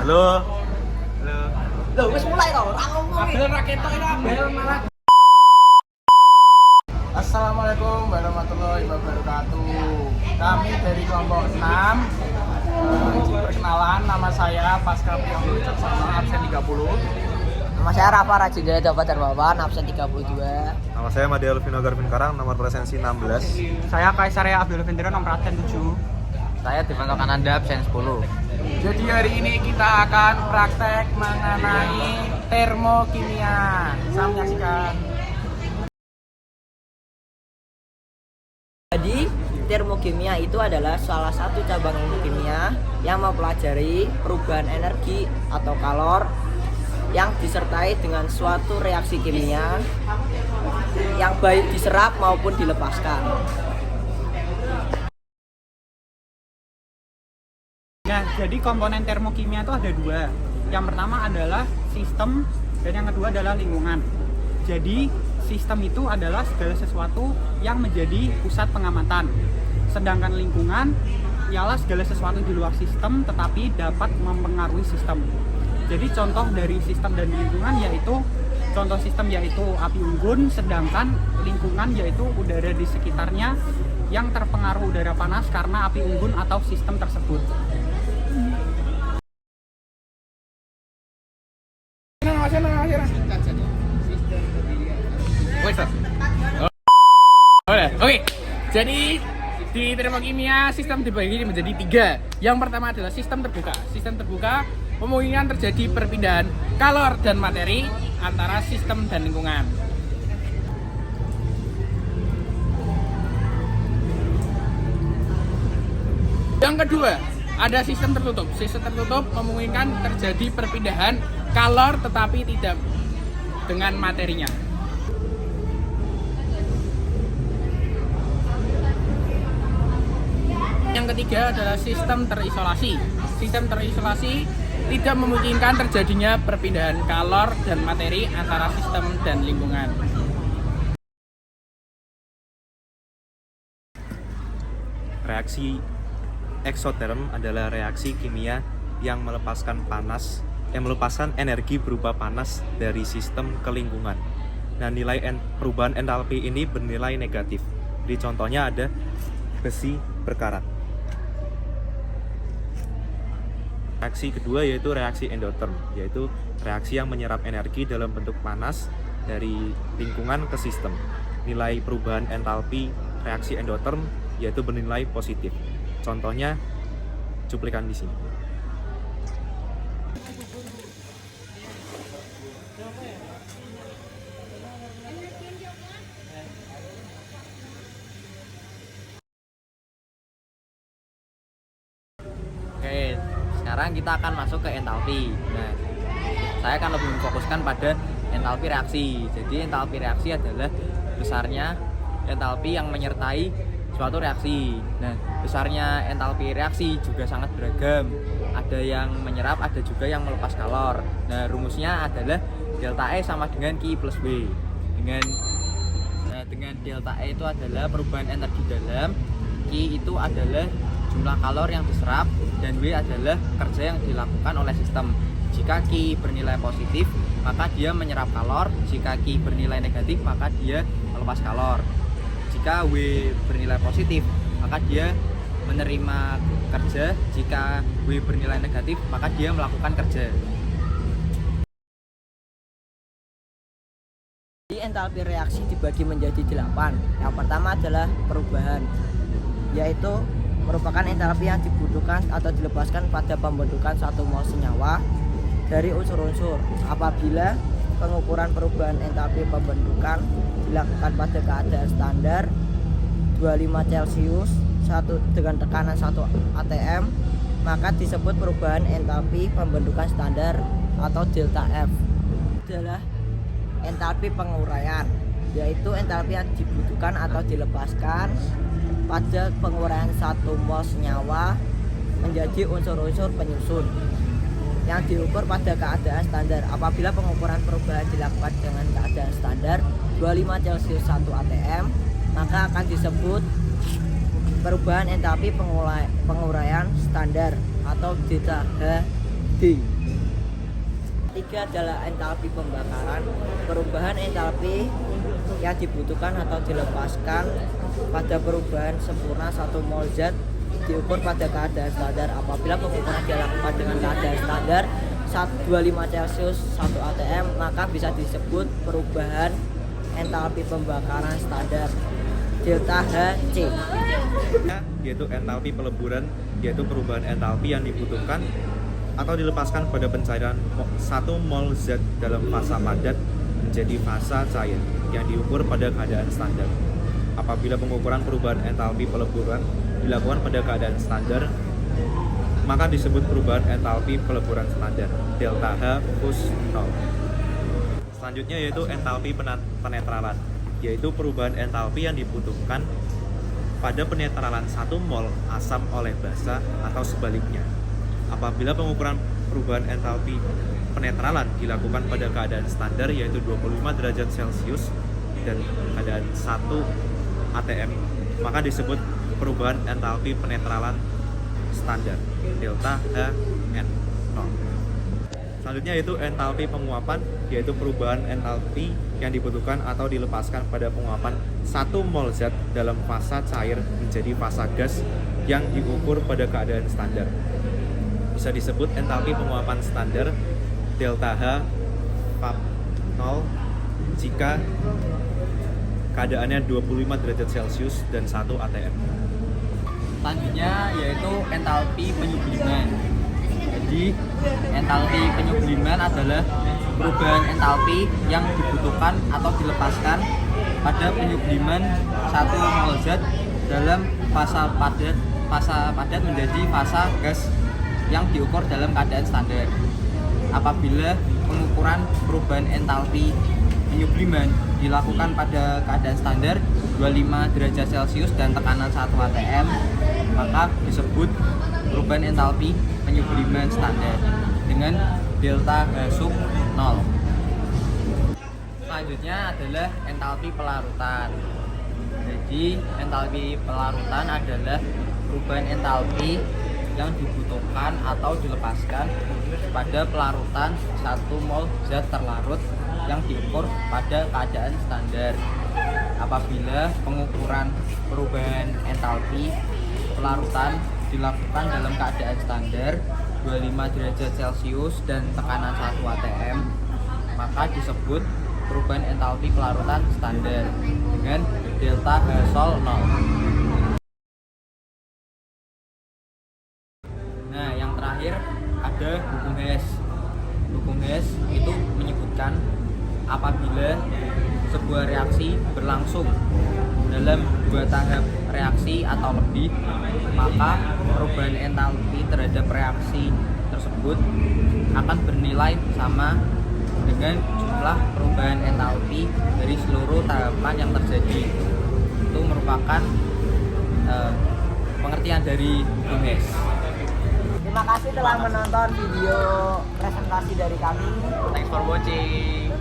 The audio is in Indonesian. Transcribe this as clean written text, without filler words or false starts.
Halo. Halo. Loh, wis mulai to, ora ngomong. Abel ra ketok iki Abel malah. Assalamualaikum warahmatullahi wabarakatuh. Kami dari kelompok 6. Izin perkenalan, nama saya Pasca Priambo Wicaksono, absen 30. Nama saya Rafa Rajendra Dapat Darmawan, absen 32. Nama saya Made Alvino Garvin Karang, nomor presensi 16. Saya Kaisaria Abdul Vendera nomor absen 7. Saya Devanto Kananda, absen 10. Jadi hari ini kita akan praktek mengenai termokimia. Selamat menyaksikan. Jadi, termokimia itu adalah salah satu cabang ilmu kimia yang mempelajari perubahan energi atau kalor yang disertai dengan suatu reaksi kimia yang baik diserap maupun dilepaskan. Nah, jadi komponen termokimia itu ada dua. Yang pertama adalah sistem dan yang kedua adalah lingkungan. Jadi, sistem itu adalah segala sesuatu yang menjadi pusat pengamatan. Sedangkan lingkungan ialah segala sesuatu di luar sistem tetapi dapat mempengaruhi sistem. Jadi contoh dari sistem dan lingkungan yaitu contoh sistem yaitu api unggun, sedangkan lingkungan yaitu udara di sekitarnya yang terpengaruh udara panas karena api unggun atau sistem tersebut. Oke, jadi di termokimia sistem dibagi menjadi 3. Yang pertama adalah sistem terbuka. Sistem terbuka memungkinkan terjadi perpindahan kalor dan materi antara sistem dan lingkungan. Yang kedua, ada sistem tertutup. Sistem tertutup memungkinkan terjadi perpindahan kalor tetapi tidak dengan materinya. Yang ketiga adalah sistem terisolasi. Sistem terisolasi tidak memungkinkan terjadinya perpindahan kalor dan materi antara sistem dan lingkungan. Reaksi eksoterm adalah reaksi kimia yang melepaskan energi berupa panas dari sistem ke lingkungan. Nah, nilai perubahan entalpi ini bernilai negatif. Jadi contohnya ada besi berkarat. Reaksi kedua yaitu reaksi endotherm, yaitu reaksi yang menyerap energi dalam bentuk panas dari lingkungan ke sistem. Nilai perubahan entalpi reaksi endotherm yaitu bernilai positif. Contohnya cuplikan di sini. Oke, sekarang kita akan masuk ke entalpi. Nah, saya akan lebih memfokuskan pada entalpi reaksi. Jadi entalpi reaksi adalah besarnya entalpi yang menyertai suatu reaksi. Nah, besarnya entalpi reaksi juga sangat beragam. Ada yang menyerap, ada juga yang melepas kalor. Nah, rumusnya adalah delta E sama dengan Q plus W. Dengan delta E itu adalah perubahan energi dalam, Q itu adalah jumlah kalor yang diserap, dan W adalah kerja yang dilakukan oleh sistem. Jika Q bernilai positif, maka dia menyerap kalor. Jika Q bernilai negatif, maka dia melepas kalor. Jika W bernilai positif, maka dia menerima kerja. Jika W bernilai negatif, maka dia melakukan kerja. Jadi entalpi reaksi dibagi menjadi 8. Yang pertama adalah perubahan, yaitu merupakan entalpi yang dibutuhkan atau dilepaskan pada pembentukan satu mol senyawa dari unsur-unsur. Apabila pengukuran perubahan entalpi pembentukan dilakukan pada keadaan standar 25 Celcius dengan tekanan 1 atm, maka disebut perubahan entalpi pembentukan standar atau delta F. Adalah entalpi penguraian, yaitu entalpi yang dibutuhkan atau dilepaskan pada penguraian 1 mol senyawa menjadi unsur-unsur penyusun yang diukur pada keadaan standar. Apabila pengukuran perubahan dilakukan dengan keadaan standar 25 Celcius 1 atm, maka akan disebut perubahan entalpi penguraian standar atau delta H D. Tiga adalah entalpi pembakaran. Perubahan entalpi yang dibutuhkan atau dilepaskan pada perubahan sempurna 1 mol zat diukur pada keadaan standar. Apabila pengukuran dilakukan dengan keadaan standar 125 Celcius 1 atm, maka bisa disebut perubahan entalpi pembakaran standar. Delta H/C. Yaitu entalpi peleburan, yaitu perubahan entalpi yang dibutuhkan atau dilepaskan pada pencairan 1 mol zat dalam fasa padat menjadi fasa cair yang diukur pada keadaan standar. Apabila pengukuran perubahan entalpi peleburan dilakukan pada keadaan standar, maka disebut perubahan entalpi peleburan standar. Delta H plus 0. Selanjutnya yaitu entalpi penetralan, yaitu perubahan entalpi yang dibutuhkan pada penetralan 1 mol asam oleh basa atau sebaliknya. Apabila pengukuran perubahan entalpi penetralan dilakukan pada keadaan standar yaitu 25 derajat Celcius dan keadaan 1 atm, maka disebut perubahan entalpi penetralan standar. Delta H N 0. Selanjutnya yaitu entalpi penguapan, yaitu perubahan entalpi yang dibutuhkan atau dilepaskan pada penguapan 1 mol zat dalam fasa cair menjadi fasa gas yang diukur pada keadaan standar. Bisa disebut entalpi penguapan standar delta H VAP 0 jika keadaannya 25 derajat Celcius dan 1 atm. Selanjutnya yaitu entalpi penyubliman. Jadi entalpi penyubliman adalah perubahan entalpi yang dibutuhkan atau dilepaskan pada penyubliman 1 mol zat dalam fasa padat menjadi fasa gas yang diukur dalam keadaan standar. Apabila pengukuran perubahan entalpi penyubliman dilakukan pada keadaan standar 25 derajat Celcius dan tekanan 1 atm, maka disebut perubahan entalpi penyubliman standar dengan delta H sub 0. Selanjutnya adalah entalpi pelarutan. Jadi entalpi pelarutan adalah perubahan entalpi yang dibutuhkan atau dilepaskan pada pelarutan 1 mol zat terlarut yang diukur pada keadaan standar. Apabila pengukuran perubahan entalpi pelarutan dilakukan dalam keadaan standar 25 derajat Celcius dan tekanan 1 atm, maka disebut perubahan entalpi pelarutan standar dengan delta H sol 0. Nah, yang terakhir ada hukum Hess. Hukum Hess itu menyebutkan apabila sebuah reaksi berlangsung dalam 2 tahap reaksi atau lebih, maka perubahan entalpi terhadap reaksi tersebut akan bernilai sama dengan jumlah perubahan entalpi dari seluruh tahapan yang terjadi. Itu merupakan pengertian dari hukum Hess. Terima kasih telah menonton video presentasi dari kami. Thanks for watching.